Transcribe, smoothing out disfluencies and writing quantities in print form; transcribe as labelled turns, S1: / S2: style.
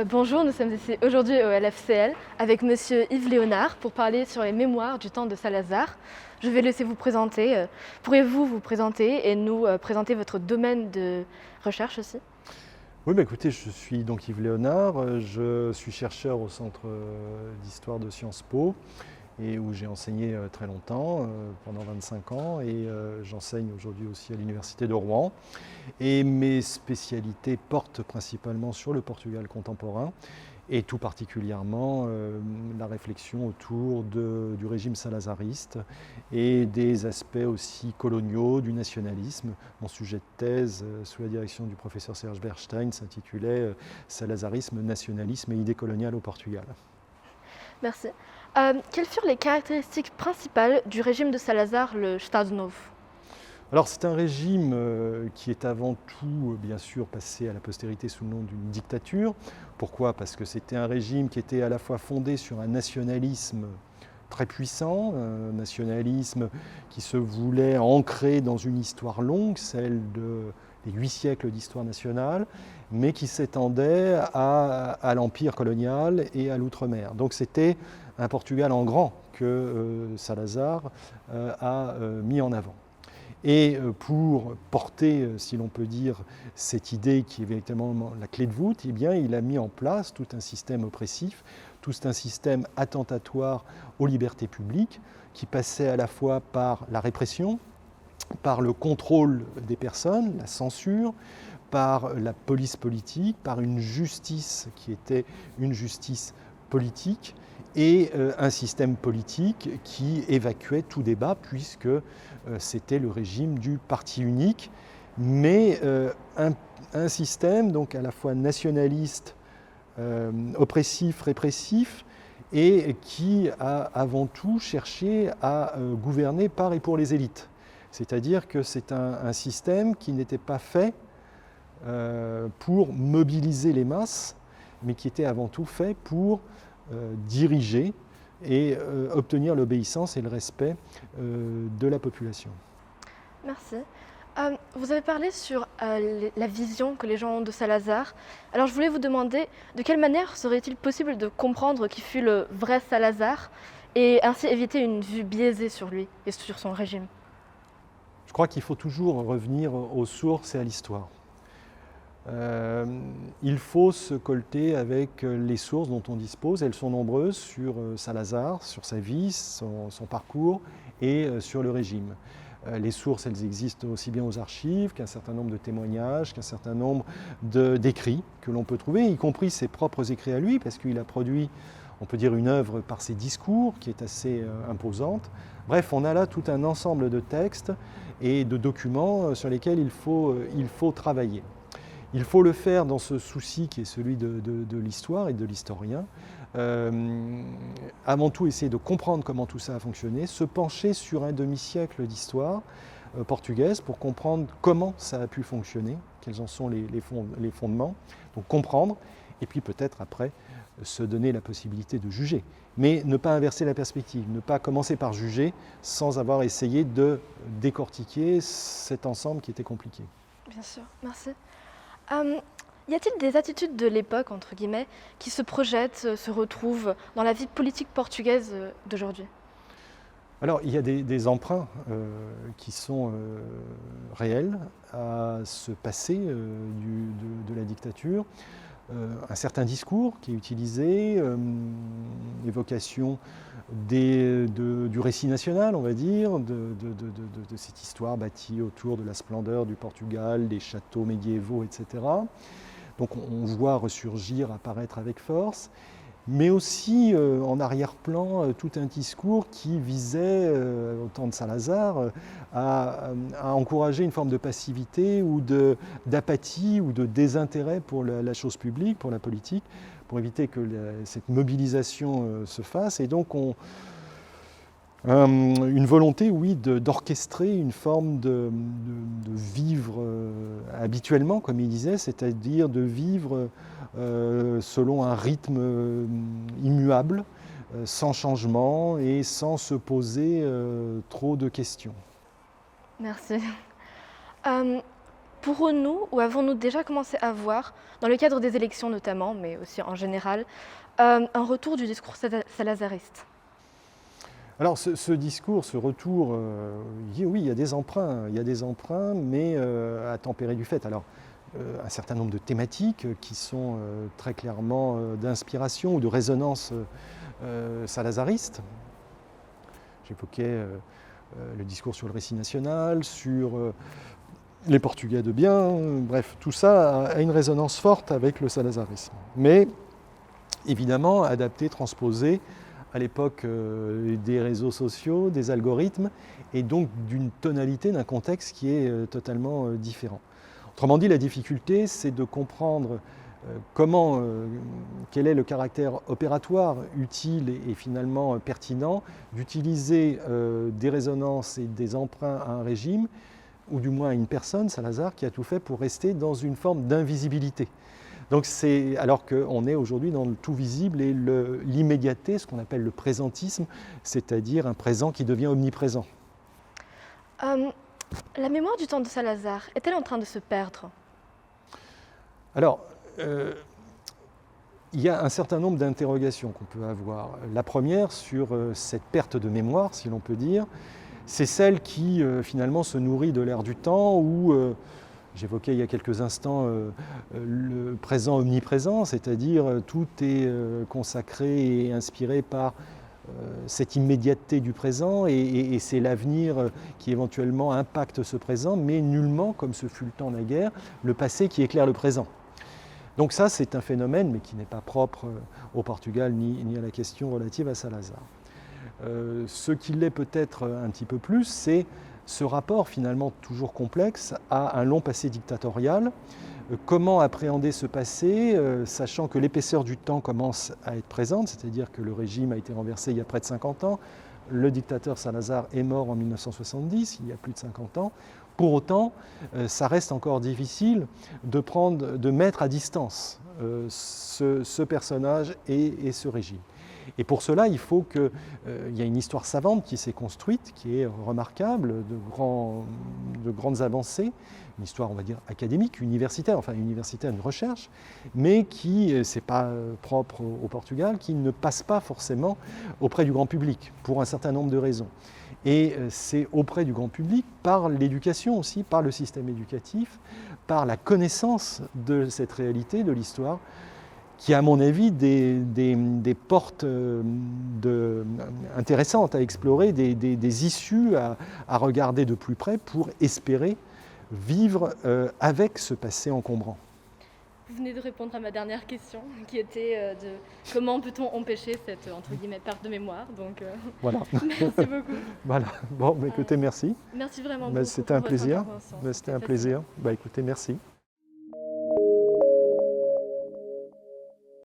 S1: Bonjour, nous sommes ici aujourd'hui au LFCL avec Monsieur Yves Léonard pour parler sur les mémoires du temps de Salazar. Je vais laisser vous présenter. Pourriez-vous vous présenter et nous présenter votre domaine de recherche aussi?
S2: Oui, bah écoutez, je suis donc Yves Léonard, je suis chercheur au Centre d'Histoire de Sciences Po et où j'ai enseigné très longtemps, pendant 25 ans, et j'enseigne aujourd'hui aussi à l'Université de Rouen. Et mes spécialités portent principalement sur le Portugal contemporain et tout particulièrement la réflexion autour du régime salazariste et des aspects aussi coloniaux du nationalisme. Mon sujet de thèse, sous la direction du professeur Serge Bernstein, s'intitulait Salazarisme, nationalisme et idée coloniale au Portugal.
S1: Merci. Quelles furent les caractéristiques principales du régime de Salazar, le Estado Novo?
S2: Alors c'est un régime qui est avant tout, bien sûr, passé à la postérité sous le nom d'une dictature. Pourquoi? Parce que c'était un régime qui était à la fois fondé sur un nationalisme très puissant, un nationalisme qui se voulait ancrer dans une histoire longue, celle des 8 siècles d'histoire nationale, mais qui s'étendait à l'empire colonial et à l'outre-mer. Donc c'était un Portugal en grand que Salazar a mis en avant. Et pour porter, si l'on peut dire, cette idée qui est véritablement la clé de voûte, eh bien, il a mis en place tout un système oppressif, tout un système attentatoire aux libertés publiques, qui passait à la fois par la répression, par le contrôle des personnes, la censure, par la police politique, par une justice qui était une justice politique, et un système politique qui évacuait tout débat puisque c'était le régime du parti unique, mais un système donc à la fois nationaliste, oppressif, répressif, et qui a avant tout cherché à gouverner par et pour les élites. C'est-à-dire que c'est un système qui n'était pas fait pour mobiliser les masses, mais qui était avant tout fait pour diriger et obtenir l'obéissance et le respect de la population.
S1: Merci. Vous avez parlé sur la vision que les gens ont de Salazar. Alors je voulais vous demander de quelle manière serait-il possible de comprendre qui fut le vrai Salazar et ainsi éviter une vue biaisée sur lui et sur son régime?
S2: Je crois qu'il faut toujours revenir aux sources et à l'histoire. Il faut se colter avec les sources dont on dispose. Elles sont nombreuses sur Salazar, sur sa vie, son parcours et sur le régime. Les sources, elles existent aussi bien aux archives qu'un certain nombre de témoignages, qu'un certain nombre d'écrits que l'on peut trouver, y compris ses propres écrits à lui, parce qu'il a produit, on peut dire, une œuvre par ses discours qui est assez imposante. Bref, on a là tout un ensemble de textes et de documents sur lesquels il faut travailler. Il faut le faire dans ce souci qui est celui de l'histoire et de l'historien. Avant tout, essayer de comprendre comment tout ça a fonctionné, se pencher sur un demi-siècle d'histoire portugaise pour comprendre comment ça a pu fonctionner, quels en sont les fondements, donc comprendre, et puis peut-être après se donner la possibilité de juger. Mais ne pas inverser la perspective, ne pas commencer par juger sans avoir essayé de décortiquer cet ensemble qui était compliqué.
S1: Bien sûr, merci. Y a-t-il des attitudes de l'époque, entre guillemets, qui se projettent, se retrouvent dans la vie politique portugaise d'aujourd'hui?
S2: Alors, il y a des emprunts qui sont réels à ce passé de la dictature. Un certain discours qui est utilisé, évocation du récit national, on va dire, de cette histoire bâtie autour de la splendeur du Portugal, des châteaux médiévaux, etc. Donc on voit ressurgir, apparaître avec force, mais aussi en arrière-plan tout un discours qui visait, au temps de Salazar, à encourager une forme de passivité ou d'apathie ou de désintérêt pour la chose publique, pour la politique, pour éviter que cette mobilisation se fasse. Et donc une volonté, oui, d'orchestrer une forme de vivre habituellement, comme il disait, c'est-à-dire de vivre selon un rythme immuable, sans changement et sans se poser trop de questions.
S1: Merci. Euh, Pourrons-nous ou avons-nous déjà commencé à voir, dans le cadre des élections notamment, mais aussi en général, un retour du discours salazariste?
S2: Alors ce discours, ce retour, oui, il y a des emprunts, mais à tempérer du fait. Alors, un certain nombre de thématiques qui sont très clairement d'inspiration ou de résonance salazariste. J'évoquais le discours sur le récit national, sur les Portugais de bien, bref, tout ça a une résonance forte avec le salazarisme. Mais évidemment, adapté, transposé à l'époque des réseaux sociaux, des algorithmes, et donc d'une tonalité, d'un contexte qui est totalement différent. Autrement dit, la difficulté, c'est de comprendre quel est le caractère opératoire, utile et finalement pertinent d'utiliser des résonances et des emprunts à un régime, ou du moins à une personne, Salazar, qui a tout fait pour rester dans une forme d'invisibilité. Donc c'est alors qu'on est aujourd'hui dans le tout visible et l'immédiateté, ce qu'on appelle le présentisme, c'est-à-dire un présent qui devient omniprésent.
S1: La mémoire du temps de Salazar est-elle en train de se perdre?
S2: Alors, il y a un certain nombre d'interrogations qu'on peut avoir. La première sur cette perte de mémoire, si l'on peut dire, c'est celle qui finalement se nourrit de l'ère du temps où, j'évoquais il y a quelques instants le présent omniprésent, c'est-à-dire tout est consacré et inspiré par cette immédiateté du présent et c'est l'avenir qui éventuellement impacte ce présent, mais nullement, comme ce fut le temps naguère, le passé qui éclaire le présent. Donc ça, c'est un phénomène, mais qui n'est pas propre au Portugal ni à la question relative à Salazar. Ce qui l'est peut-être un petit peu plus, c'est ce rapport finalement toujours complexe à un long passé dictatorial. Comment appréhender ce passé, sachant que l'épaisseur du temps commence à être présente, c'est-à-dire que le régime a été renversé il y a près de 50 ans, le dictateur Salazar est mort en 1970, il y a plus de 50 ans. Pour autant, ça reste encore difficile de mettre à distance ce personnage et ce régime. Et pour cela, il faut qu'il y ait une histoire savante qui s'est construite, qui est remarquable, de grandes avancées, une histoire, on va dire, académique, universitaire, enfin universitaire, une recherche, mais qui, c'est pas propre au Portugal, qui ne passe pas forcément auprès du grand public, pour un certain nombre de raisons. Et c'est auprès du grand public, par l'éducation aussi, par le système éducatif, par la connaissance de cette réalité, de l'histoire, qui a à mon avis des portes intéressantes à explorer, des issues à regarder de plus près pour espérer vivre avec ce passé encombrant.
S1: Vous venez de répondre à ma dernière question, qui était de comment peut-on empêcher cette entre guillemets perte de mémoire. Donc
S2: voilà.
S1: Merci beaucoup.
S2: Voilà. Bon, bah, écoutez, merci.
S1: Merci vraiment beaucoup.
S2: C'était un
S1: pour votre
S2: plaisir.
S1: intervention.
S2: C'était un plaisir. Bah, écoutez, merci.